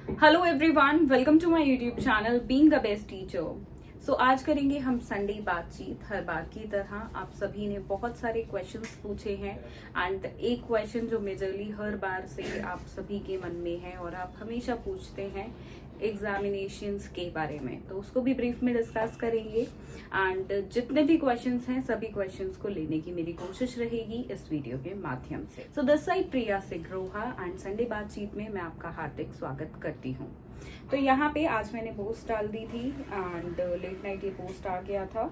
Hello everyone, welcome to my YouTube channel being a best teacher. So आज करेंगे हम Sunday बातचीत। हर बार की तरह आप सभी ने बहुत सारे क्वेश्चंस पूछे हैं एंड एक क्वेश्चन जो मेजरली हर बार से आप सभी के मन में है और आप हमेशा पूछते हैं एग्जामिनेशंस के बारे में, तो उसको भी ब्रीफ में डिस्कस करेंगे एंड जितने भी क्वेश्चंस हैं सभी क्वेश्चंस को लेने की मेरी कोशिश रहेगी इस वीडियो के माध्यम से। So this side Priya Sigroha and Sunday बातचीत में मैं आपका हार्दिक स्वागत करती हूँ। तो यहाँ पे आज मैंने पोस्ट डाल दी थी एंड लेट नाइट ये पोस्ट आ गया था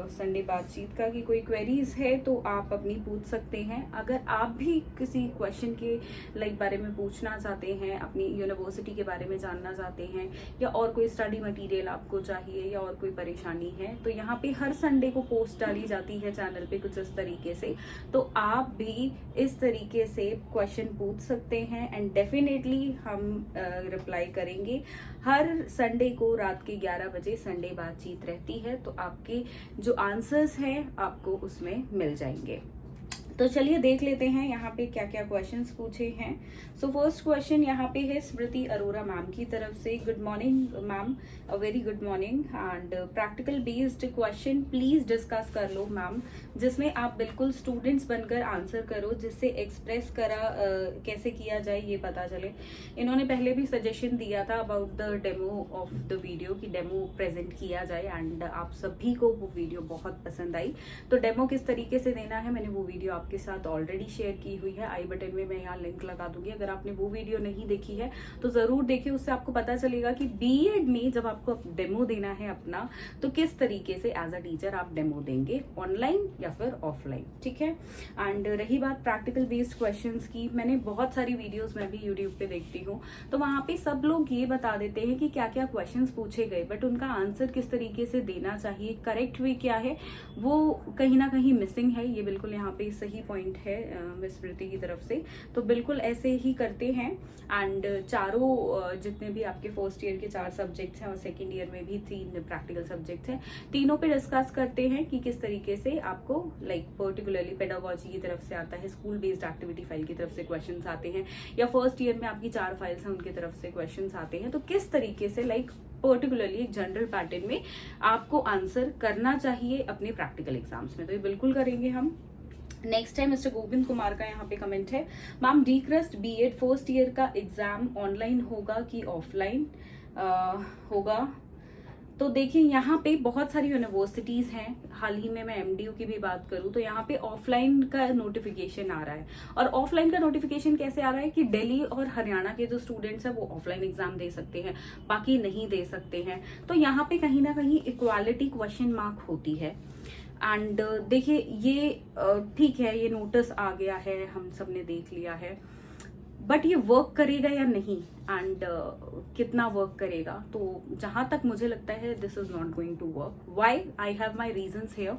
संडे बातचीत का कि कोई क्वेरीज है तो आप अपनी पूछ सकते हैं। अगर आप भी किसी क्वेश्चन के बारे में पूछना चाहते हैं, अपनी यूनिवर्सिटी के बारे में जानना चाहते हैं, या और कोई स्टडी मटेरियल आपको चाहिए या और कोई परेशानी है, तो यहाँ पे हर संडे को पोस्ट डाली जाती है चैनल पे कुछ इस तरीके से। तो आप भी इस तरीके से क्वेश्चन पूछ सकते हैं एंड डेफिनेटली हम रिप्लाई करेंगे। हर संडे को रात के 11 बजे संडे बातचीत रहती है, तो आपके जो आंसर्स हैं आपको उसमें मिल जाएंगे। तो चलिए देख लेते हैं यहाँ पे क्या क्या क्वेश्चंस पूछे हैं। सो फर्स्ट क्वेश्चन यहाँ पे है स्मृति अरोरा मैम की तरफ से। Good morning ma'am, a very good morning. And practical based question please discuss कर लो मैम, जिसमें आप बिल्कुल स्टूडेंट्स बनकर आंसर करो, जिससे एक्सप्रेस करा कैसे किया जाए ये पता चले। इन्होंने पहले भी सजेशन दिया था about the demo of the video कि डेमो प्रेजेंट किया जाए एंड आप सभी को वो वीडियो बहुत पसंद आई। तो डेमो किस तरीके से देना है मैंने वो वीडियो आपके साथ ऑलरेडी शेयर की हुई है। आई बटन में मैं यहाँ लिंक लगा दूंगी। अगर आपने वो वीडियो नहीं देखी है तो जरूर देखिए, उससे आपको पता चलेगा कि बीएड में जब आपको डेमो देना है अपना, तो किस तरीके से एज अ टीचर आप डेमो देंगे, ऑनलाइन या फिर ऑफलाइन। ठीक है। एंड रही बात प्रैक्टिकल बेस्ड क्वेश्चंस की, मैंने बहुत सारी वीडियोस में भी यूट्यूब पे देखती हूँ, तो वहां पे सब लोग ये बता देते हैं कि क्या क्या क्वेश्चंस पूछे गए, बट उनका आंसर किस तरीके से देना चाहिए, करेक्ट वे क्या है, वो कहीं ना कहीं मिसिंग है। ये बिल्कुल यहाँ पे सही पॉइंट है मिस स्मृति की तरफ से। तो बिल्कुल ऐसे ही करते हैं एंड चारों जितने भी आपके फर्स्ट ईयर के 4 सब्जेक्ट्स हैं और सेकंड ईयर में भी 3 प्रैक्टिकल सब्जेक्ट्स हैं, तीनों पे डिस्कस करते हैं कि किस तरीके से आपको पर्टिकुलरली पेडागोजी की तरफ से आता है, स्कूल बेस्ड एक्टिविटी फाइल की तरफ से क्वेश्चंस आते हैं, या फर्स्ट ईयर में आपकी 4 फाइल्स हैं उनकी तरफ से क्वेश्चंस आते हैं। तो किस तरीके से पर्टिकुलरली एक जनरल पैटर्न में आपको आंसर करना चाहिए अपने प्रैक्टिकल एग्जाम्स में, तो ये बिल्कुल करेंगे हम। नेक्स्ट है मिस्टर गोविंद कुमार का यहाँ पे कमेंट है, मैम डीक्रस्ट बीएड फर्स्ट ईयर का एग्जाम ऑनलाइन होगा कि ऑफलाइन होगा? तो देखिए यहाँ पे बहुत सारी यूनिवर्सिटीज हैं, हाल ही में मैं एमडीयू की भी बात करूँ तो यहाँ पे ऑफलाइन का नोटिफिकेशन आ रहा है। और ऑफलाइन का नोटिफिकेशन कैसे आ रहा है कि दिल्ली और हरियाणा के जो स्टूडेंट्स हैं वो ऑफलाइन एग्जाम दे सकते हैं, बाकी नहीं दे सकते हैं। तो यहाँ पे कहीं ना कहीं इक्वालिटी क्वेश्चन मार्क होती है। एंड देखिए ये ठीक है, ये नोटिस आ गया है, हम सब ने देख लिया है, बट ये वर्क करेगा या नहीं एंड कितना वर्क करेगा, तो जहां तक मुझे लगता है this is not going to work. Why? I have my reasons here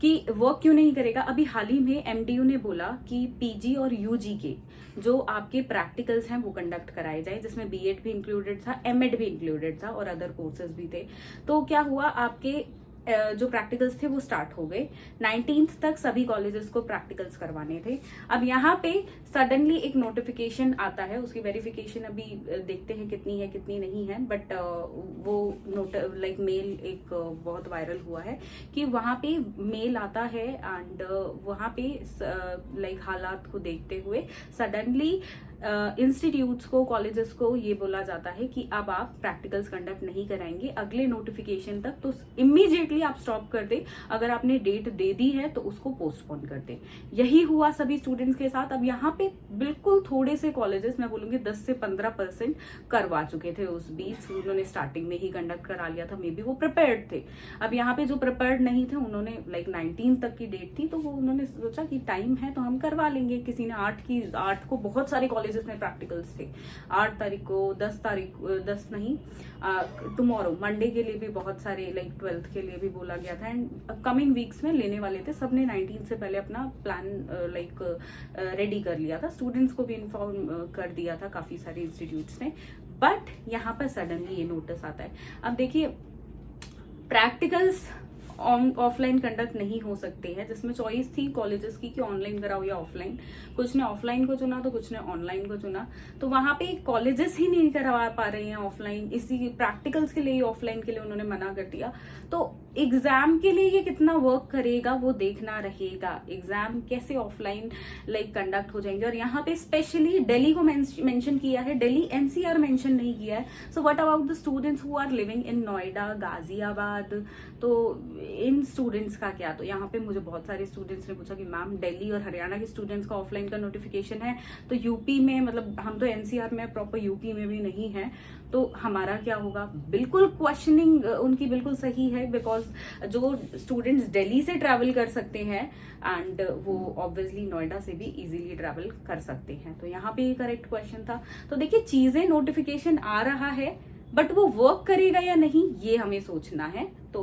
कि वर्क क्यों नहीं करेगा। अभी हाल ही में एमडीयू ने बोला कि पीजी और यूजी के जो आपके प्रैक्टिकल्स हैं वो कंडक्ट कराए जाए, जिसमें बीएड भी इंक्लूडेड था, एमएड भी इंक्लूडेड था और अदर कोर्सेज भी थे। तो क्या हुआ, आपके जो प्रैक्टिकल्स थे वो स्टार्ट हो गए। 19th तक सभी कॉलेजेस को प्रैक्टिकल्स करवाने थे। अब यहाँ पे सडनली एक नोटिफिकेशन आता है, उसकी वेरिफिकेशन अभी देखते हैं कितनी है कितनी नहीं है, बट वो मेल एक बहुत वायरल हुआ है कि वहाँ पे मेल आता है एंड वहाँ पे हालात को देखते हुए सडनली इंस्टीट्यूट्स को, कॉलेजेस को ये बोला जाता है कि अब आप प्रैक्टिकल्स कंडक्ट नहीं कराएंगे अगले नोटिफिकेशन तक। तो इमीडिएटली आप स्टॉप कर दे, अगर आपने डेट दे दी है तो उसको पोस्टपोन कर दे। यही हुआ सभी स्टूडेंट्स के साथ। अब यहाँ पे बिल्कुल थोड़े से कॉलेजेस, मैं बोलूंगी 10 से 15% करवा चुके थे उस बीच, उन्होंने स्टार्टिंग में ही कंडक्ट करा लिया था, मे बी वो प्रिपेयर्ड थे। अब यहाँ पे जो प्रिपेयर्ड नहीं थे, उन्होंने 19 तक की डेट थी तो वो उन्होंने सोचा कि टाइम है तो हम करवा लेंगे। किसी ने 8 को बहुत सारे कॉलेजेस में प्रैक्टिकल्स थे, 8 तारीख को, 10 तारीख, 10 नहीं, टुमारो मंडे के लिए भी बहुत सारे 12th के लिए भी बोला गया था एंड कमिंग वीक्स में लेने वाले थे। सबने 19 से पहले अपना प्लान रेडी कर लिया था, स्टूडेंट्स को भी इन्फॉर्म कर दिया था काफी सारे इंस्टीट्यूट्स ने। बट यहाँ पर सडनली ये नोटिस आता है। अब देखिए प्रैक्टिकल्स ऑफलाइन कंडक्ट नहीं हो सकते हैं, जिसमें चॉइस थी कॉलेजेस की कि ऑनलाइन कराओ या ऑफलाइन। कुछ ने ऑफलाइन को चुना तो कुछ ने ऑनलाइन को चुना, तो वहां पे कॉलेजेस ही नहीं करवा पा रहे हैं ऑफलाइन, इसी प्रैक्टिकल्स के लिए ऑफलाइन के लिए उन्होंने मना कर दिया। तो एग्जाम के लिए ये कितना वर्क करेगा वो देखना रहेगा, एग्जाम कैसे ऑफलाइन कंडक्ट हो जाएंगे। और यहाँ पे स्पेशली दिल्ली को मेंशन किया है, दिल्ली एनसीआर मेंशन नहीं किया है। So what about the students who are living in Noida, Ghaziabad, तो इन स्टूडेंट्स का क्या? तो यहाँ पे मुझे बहुत सारे स्टूडेंट्स ने पूछा कि मैम दिल्ली और हरियाणा के स्टूडेंट्स का ऑफलाइन का नोटिफिकेशन है, तो यूपी में, मतलब हम तो एनसीआर में, प्रॉपर यूपी में भी नहीं है, तो हमारा क्या होगा? बिल्कुल क्वेश्चनिंग उनकी बिल्कुल सही है, बिकॉज जो स्टूडेंट्स दिल्ली से ट्रैवल कर सकते हैं एंड वो ऑब्वियसली नोएडा से भी इजीली ट्रैवल कर सकते हैं। तो यहाँ पे ये करेक्ट क्वेश्चन था। तो देखिए, चीजें, नोटिफिकेशन आ रहा है, बट वो वर्क करेगा या नहीं ये हमें सोचना है। तो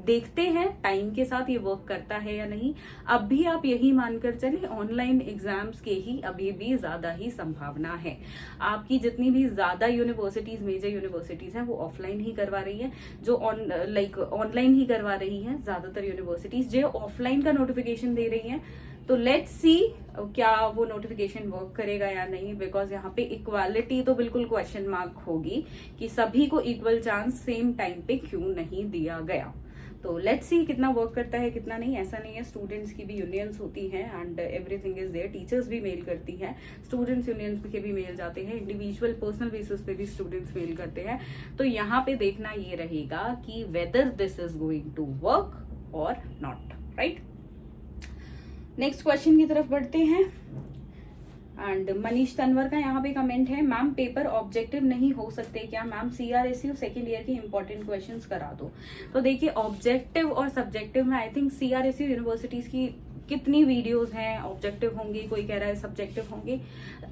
देखते हैं टाइम के साथ ये वर्क करता है या नहीं। अब भी आप यही मानकर चले, ऑनलाइन एग्जाम्स के ही अभी भी ज्यादा ही संभावना है। आपकी जितनी भी ज्यादा यूनिवर्सिटीज, मेजर यूनिवर्सिटीज हैं, वो ऑफलाइन ही करवा रही है, जो ऑनलाइन ही करवा रही है ज्यादातर यूनिवर्सिटीज, जो ऑफलाइन का नोटिफिकेशन दे रही है। तो लेट्स सी क्या वो नोटिफिकेशन वर्क करेगा या नहीं, बिकॉज यहाँ पे इक्वालिटी तो बिल्कुल क्वेश्चन मार्क होगी कि सभी को इक्वल चांस सेम टाइम पे क्यों नहीं दिया गया। तो लेट्स सी कितना वर्क करता है कितना नहीं। ऐसा नहीं है, स्टूडेंट्स की भी यूनियंस होती हैं and everything is there, teachers भी मेल करती हैं, स्टूडेंट्स यूनियंस के भी मेल जाते हैं, इंडिविजुअल पर्सनल बेसिस पे भी स्टूडेंट्स मेल करते हैं। तो यहाँ पे देखना ये रहेगा कि whether this is going to work और नॉट, राइट। नेक्स्ट क्वेश्चन की तरफ बढ़ते हैं एंड मनीष तनवर का यहाँ पे कमेंट है, मैम पेपर ऑब्जेक्टिव नहीं हो सकते क्या? मैम CRSU सेकेंड ईयर के इंपॉर्टेंट क्वेश्चंस करा दो। तो देखिए, ऑब्जेक्टिव और सब्जेक्टिव में आई थिंक CRSU यूनिवर्सिटीज की कितनी वीडियोस हैं, ऑब्जेक्टिव होंगे, कोई कह रहा है सब्जेक्टिव होंगे।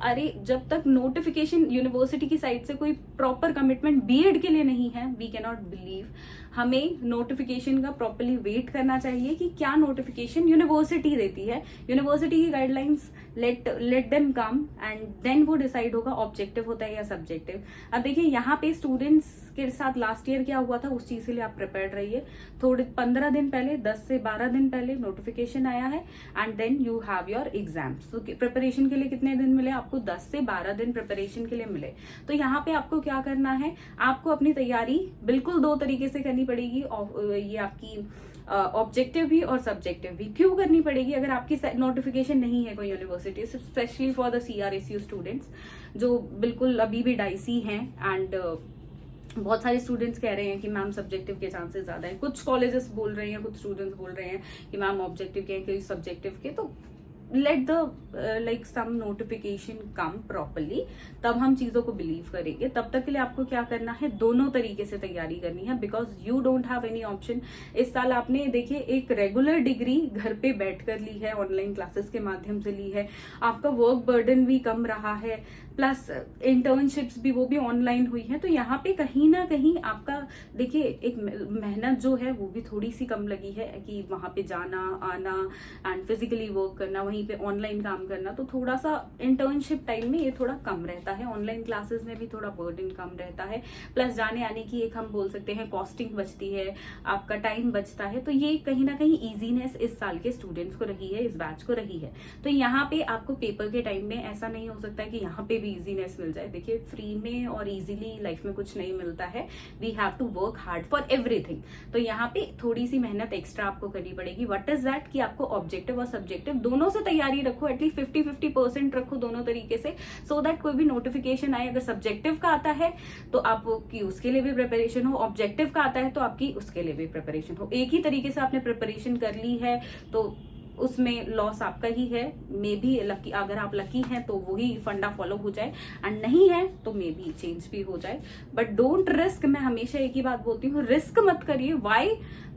अरे जब तक नोटिफिकेशन यूनिवर्सिटी की साइड से कोई प्रॉपर कमिटमेंट बीएड के लिए नहीं है, वी कैन नॉट बिलीव। हमें नोटिफिकेशन का प्रॉपरली वेट करना चाहिए कि क्या नोटिफिकेशन यूनिवर्सिटी देती है, यूनिवर्सिटी की guidelines, let them come and then वो डिसाइड होगा ऑब्जेक्टिव होता है या सब्जेक्टिव। अब देखिए, यहाँ पे स्टूडेंट्स के साथ लास्ट ईयर क्या हुआ था, उस चीज के लिए आप प्रिपेयर रहिए। थोड़े 15 दिन पहले, 10 से 12 दिन पहले नोटिफिकेशन आया है and then you have your exams. तो प्रिपरेशन के लिए कितने दिन मिले आपको? 10 से 12 दिन प्रिपरेशन के लिए मिले। तो यहाँ पे आपको क्या करना है, आपको अपनी तैयारी बिल्कुल 2 तरीके से करनी पड़ेगी। ये आपकी ऑब्जेक्टिव भी और सब्जेक्टिव भी। क्यों करनी पड़ेगी? अगर आपकी नोटिफिकेशन नहीं है कोई university, specially for the CRSU students जो बिल्कुल अभी भी डाइसी हैं एंड बहुत सारे स्टूडेंट्स कह रहे हैं कि मैम सब्जेक्टिव के चांसेस ज्यादा है, कुछ कॉलेजेस बोल रहे हैं, कुछ स्टूडेंट्स बोल रहे हैं कि मैम ऑब्जेक्टिव के हैं, कोई सब्जेक्टिव के। तो let the some notification come properly, तब हम चीजों को बिलीव करेंगे। तब तक के लिए आपको क्या करना है, दोनों तरीके से तैयारी करनी है, because you don't have any option. इस साल आपने देखिए एक रेगुलर डिग्री घर पे बैठकर ली है, ऑनलाइन क्लासेस के माध्यम से ली है, आपका वर्क बर्डन भी कम रहा है, प्लस इंटर्नशिप्स भी वो भी ऑनलाइन हुई है। तो यहाँ पे कहीं ना कहीं आपका देखिए एक मेहनत जो है वो भी थोड़ी सी कम लगी है कि वहां पे जाना आना एंड फिजिकली वर्क करना, वहीं पे ऑनलाइन काम करना। तो थोड़ा सा इंटर्नशिप टाइम में ये थोड़ा कम रहता है, ऑनलाइन क्लासेस में भी थोड़ा बर्डन कम रहता है, प्लस जाने आने की एक हम बोल सकते हैं कॉस्टिंग बचती है, आपका टाइम बचता है। तो ये कहीं ना कहीं ईजीनेस इस साल के स्टूडेंट्स को रही है, इस बैच को रही है। तो यहाँ पे आपको पेपर के टाइम में ऐसा नहीं हो सकता है कि यहाँ पे इजीनेस मिल जाए। देखिए, फ्री में और इजीली लाइफ में कुछ नहीं मिलता है, we have to work hard for everything. तो यहाँ पे थोड़ी सी मेहनत एक्स्ट्रा आपको करनी पड़ेगी। व्हाट इज दैट कि आपको ऑब्जेक्टिव और सब्जेक्टिव दोनों से तैयारी रखो, एटलीस्ट 50-50% रखो दोनों तरीके से, सो दैट कोई भी नोटिफिकेशन आए, अगर सब्जेक्टिव का आता है तो आपकी उसके लिए भी प्रिपरेशन हो, ऑब्जेक्टिव का आता है तो आपकी उसके लिए भी प्रिपरेशन हो। एक ही तरीके से आपने प्रिपरेशन कर ली है तो उसमें लॉस आपका ही है। मे बी लकी, अगर आप लकी हैं तो वही फंडा फॉलो हो जाए, एंड नहीं है तो मे बी चेंज भी हो जाए। But don't risk. मैं हमेशा एक ही बात बोलती हूँ, रिस्क मत करिए। वाई?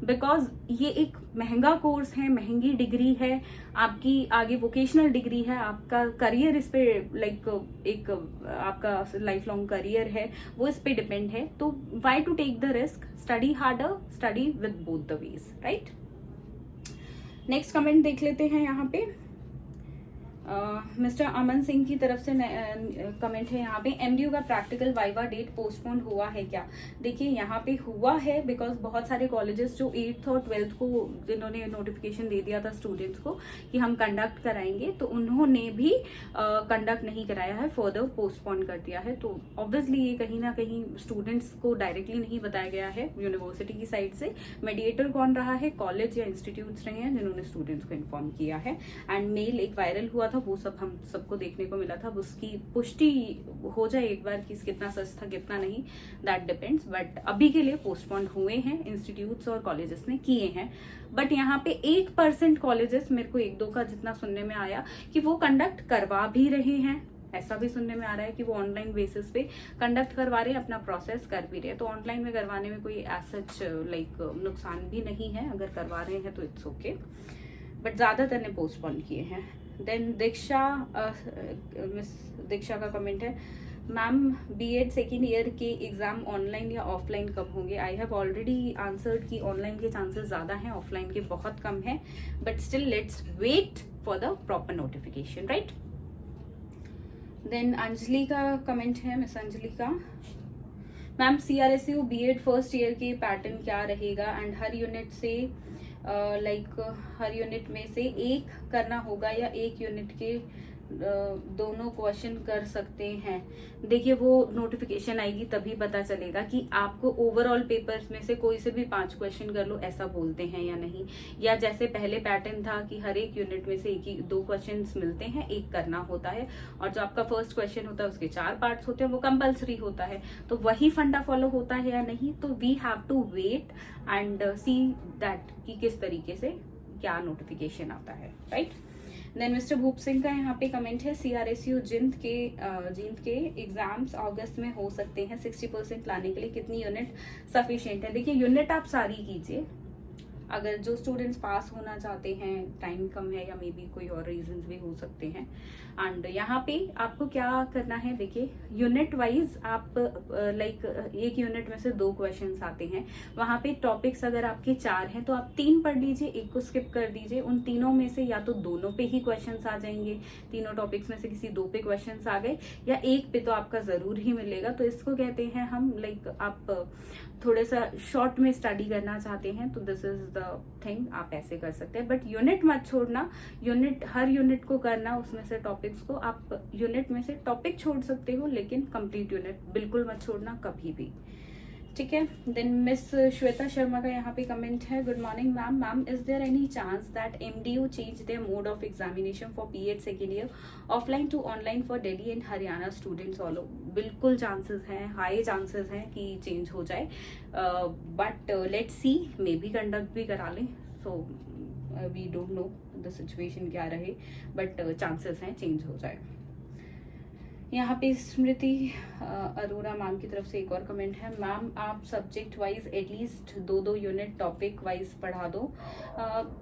बिकॉज ये एक महंगा कोर्स है, महंगी डिग्री है, आपकी आगे वोकेशनल डिग्री है, आपका करियर इस पे एक आपका लाइफ लॉन्ग करियर है, वो इस पे डिपेंड है। तो why to take the risk? Study harder, study with both the ways, right. Next comment देख लेते हैं यहाँ पे। मिस्टर अमन सिंह की तरफ से कमेंट है यहाँ पे, एमडीयू का प्रैक्टिकल वाइवा डेट पोस्टपोन हुआ है क्या? देखिए यहाँ पे हुआ है बिकॉज बहुत सारे कॉलेजेस जो 8th और 12th को जिन्होंने नोटिफिकेशन दे दिया था स्टूडेंट्स को कि हम कंडक्ट कराएंगे, तो उन्होंने भी कंडक्ट नहीं कराया है, फर्दर पोस्टपोन कर दिया है। तो ऑब्वियसली ये कहीं ना कहीं स्टूडेंट्स को डायरेक्टली नहीं बताया गया है यूनिवर्सिटी की साइड से। मेडिएटर कौन रहा है? कॉलेज या इंस्टीट्यूट्स रहे हैं जिन्होंने स्टूडेंट्स को इन्फॉर्म किया है। एंड मेल एक वायरल हुआ था, वो सब हम सबको देखने को मिला था। उसकी पुष्टि हो जाए एक बार कि कितना सच था कितना नहीं, दैट डिपेंड्स। बट अभी के लिए पोस्टपोन हुए हैं, इंस्टीट्यूट्स और कॉलेजेस ने किए हैं। बट यहाँ पे 1% कॉलेजेस, मेरे को 1-2 का जितना सुनने में आया कि वो कंडक्ट करवा भी रहे हैं, ऐसा भी सुनने में आ रहा है कि वो ऑनलाइन बेसिस पे कंडक्ट करवा रहे हैं, अपना प्रोसेस कर भी रहे हैं। तो ऑनलाइन में करवाने में कोई सच लाइक नुकसान भी नहीं है, अगर करवा रहे हैं तो इट्स ओके। बट ज्यादातर ने पोस्टपोन किए हैं। देन दीक्षा, मिस दीक्षा का कमेंट है, मैम बीएड सेकेंड ईयर के एग्जाम ऑनलाइन या ऑफलाइन कब होंगे? आई हैव ऑलरेडी आंसर्ड कि ऑनलाइन के चांसेस ज्यादा हैं, ऑफलाइन के बहुत कम है। But still let's wait for the proper notification, right. Then Anjali का कमेंट है, मिस अंजलि का, ma'am CRSU B Ed first year के पैटर्न क्या रहेगा? एंड हर यूनिट से हर यूनिट में से एक करना होगा या एक यूनिट के दोनों क्वेश्चन कर सकते हैं? देखिए वो नोटिफिकेशन आएगी तभी पता चलेगा कि आपको ओवरऑल पेपर्स में से कोई से भी 5 क्वेश्चन कर लो ऐसा बोलते हैं या नहीं, या जैसे पहले पैटर्न था कि हर एक यूनिट में से एक ही 2 क्वेश्चंस मिलते हैं, एक करना होता है, और जो आपका फर्स्ट क्वेश्चन होता है उसके 4 पार्ट्स होते हैं, वो कंपल्सरी होता है। तो वही फंडा फॉलो होता है या नहीं, तो we have to wait and see that कि किस तरीके से क्या नोटिफिकेशन आता है, राइट। देन मिस्टर भूप सिंह का यहाँ पे कमेंट है, CRSU जिंद के एग्जाम्स अगस्त में हो सकते हैं, 60% लाने के लिए कितनी यूनिट सफिशिएंट है? देखिए यूनिट आप सारी कीजिए, अगर जो स्टूडेंट्स पास होना चाहते हैं, टाइम कम है या मे बी कोई और रीजंस भी हो सकते हैं। एंड यहाँ पे आपको क्या करना है, देखिए यूनिट वाइज आप एक यूनिट में से 2 क्वेश्चंस आते हैं, वहां पे टॉपिक्स अगर आपके 4 हैं तो आप 3 पढ़ लीजिए, एक को स्किप कर दीजिए। उन तीनों में से या तो दोनों पे ही क्वेश्चंस आ जाएंगे, तीनों टॉपिक्स में से किसी 2 पे क्वेश्चंस आ गए, या एक पे तो आपका जरूर ही मिलेगा। तो इसको कहते हैं हम आप थोड़ा सा शॉर्ट में स्टडी करना चाहते हैं तो दिस इज द थिंग, आप ऐसे कर सकते हैं। बट यूनिट मत छोड़ना, हर यूनिट को करना, उसमें से टॉपिक्स को आप यूनिट में से टॉपिक छोड़ सकते हो, लेकिन कंप्लीट यूनिट बिल्कुल मत छोड़ना कभी भी, ठीक है। देन मिस श्वेता शर्मा का यहाँ पे कमेंट है, good morning ma'am, is there any chance that MDU change their mode of examination for BEd second year offline to online for Delhi and Haryana students all? बिल्कुल चांसेस हैं, हाई चांसेस हैं कि change हो जाए, but let's see, may be conduct भी करा लें। So we don't know the situation क्या रहे, बट चांसेस हैं चेंज हो जाए। यहाँ पे स्मृति अरोरा मैम की तरफ से एक और कमेंट है, मैम आप subject wise at least 2-2 unit topic wise पढ़ा दो।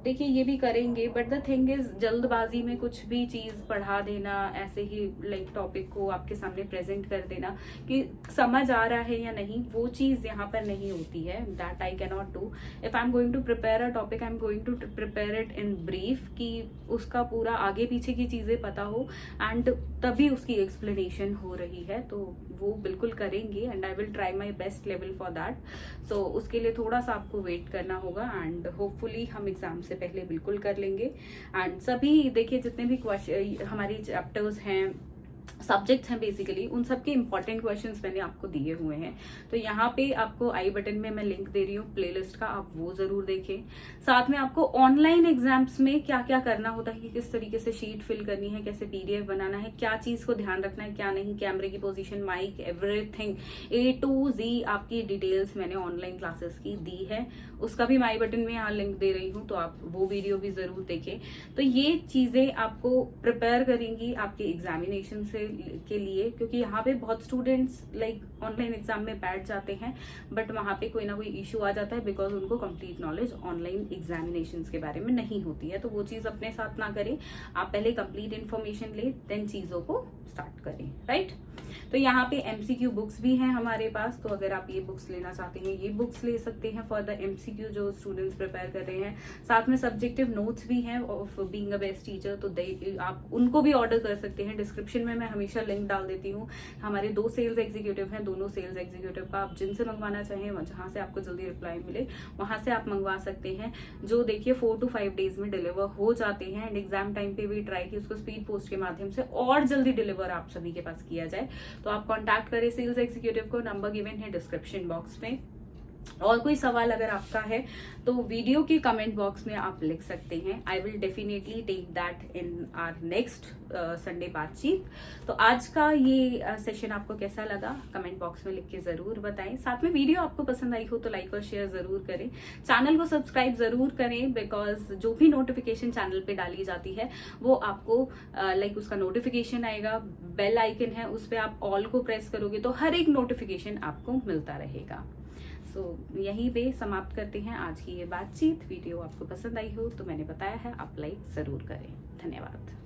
देखिए ये भी करेंगे, बट द थिंग इज जल्दबाजी में कुछ भी चीज पढ़ा देना, ऐसे ही टॉपिक को आपके सामने प्रेजेंट कर देना कि समझ आ रहा है या नहीं, वो चीज यहाँ पर नहीं होती है। That I can not do. If I am going to prepare a topic, I am going to prepare it in brief, कि उसका पूरा आगे पीछे की चीजें पता हो, एंड तभी उसकी एक्सप्लेनेशन हो रही है, तो वो बिल्कुल करेंगे and I will try my best level for that. So उसके लिए थोड़ा सा आपको वेट करना होगा एंड होपफुली हम एग्जाम से पहले बिल्कुल कर लेंगे। एंड सभी देखिए जितने भी हमारी चैप्टर्स हैं, सब्जेक्ट्स हैं बेसिकली, उन सबके इंपॉर्टेंट क्वेश्चंस मैंने आपको दिए हुए हैं। तो यहाँ पे आपको आई बटन में मैं लिंक दे रही हूँ प्लेलिस्ट का, आप वो जरूर देखें। साथ में आपको ऑनलाइन एग्जाम्स में क्या क्या करना होता है, कि किस तरीके से शीट फिल करनी है, कैसे PDF बनाना है, क्या चीज को ध्यान रखना है क्या नहीं, कैमरे की position, mic, everything A to Z आपकी डिटेल्स मैंने ऑनलाइन क्लासेस की दी है, उसका भी मैं आई बटन में यहाँ लिंक दे रही हूँ, तो आप वो वीडियो भी जरूर देखें। तो ये चीजें आपको प्रिपेयर करेंगी आपके एग्जामिनेशन के लिए, क्योंकि यहाँ पे बहुत स्टूडेंट्स ऑनलाइन एग्जाम में बैठ जाते हैं, बट वहां पे कोई ना कोई इश्यू आ जाता है बिकॉज उनको कंप्लीट नॉलेज ऑनलाइन एग्जामिनेशन के बारे में नहीं होती है। तो वो चीज अपने साथ ना करें, आप पहले कंप्लीट इन्फॉर्मेशन ले, देन चीजों को स्टार्ट करें, राइट। तो यहाँ पे एमसीक्यू बुक्स भी हैं हमारे पास, तो अगर आप ये बुक्स लेना चाहते हैं ये बुक्स ले सकते हैं फॉर द एमसीक्यू जो स्टूडेंट्स प्रिपेयर कर रहे हैं। साथ में सब्जेक्टिव नोट्स भी हैं of being a best teacher, तो आप उनको भी ऑर्डर कर सकते हैं। डिस्क्रिप्शन में मैं हमेशा लिंक डाल देती हूँ। हमारे 2 सेल्स एग्जीक्यूटिव हैं, दोनों सेल्स एग्जीक्यूटिव का आप जिनसे मंगवाना चाहें, जहाँ से आपको जल्दी रिप्लाई मिले वहां से आप मंगवा सकते हैं, जो देखिए 4 to 5 डेज में डिलीवर हो जाते हैं। एंड एग्जाम टाइम पे भी ट्राई की उसको स्पीड पोस्ट के माध्यम से और जल्दी डिलीवर आप सभी के पास किया जाए। तो आप कांटेक्ट करें सेल्स एग्जीक्यूटिव को, नंबर गिवन है डिस्क्रिप्शन बॉक्स में। और कोई सवाल अगर आपका है तो वीडियो के कमेंट बॉक्स में आप लिख सकते हैं। I will definitely take that in our next Sunday बातचीत। तो आज का ये सेशन आपको कैसा लगा कमेंट बॉक्स में लिख के जरूर बताएं। साथ में वीडियो आपको पसंद आई हो तो लाइक और शेयर जरूर करें, चैनल को सब्सक्राइब जरूर करें, बिकॉज जो भी नोटिफिकेशन चैनल पे डाली जाती है वो आपको लाइक उसका नोटिफिकेशन आएगा, बेल आइकन है उस पर आप ऑल को प्रेस करोगे तो हर एक नोटिफिकेशन आपको मिलता रहेगा। यहीं पे समाप्त करते हैं आज की ये बातचीत। वीडियो आपको पसंद आई हो तो मैंने बताया है आप लाइक जरूर करें। धन्यवाद।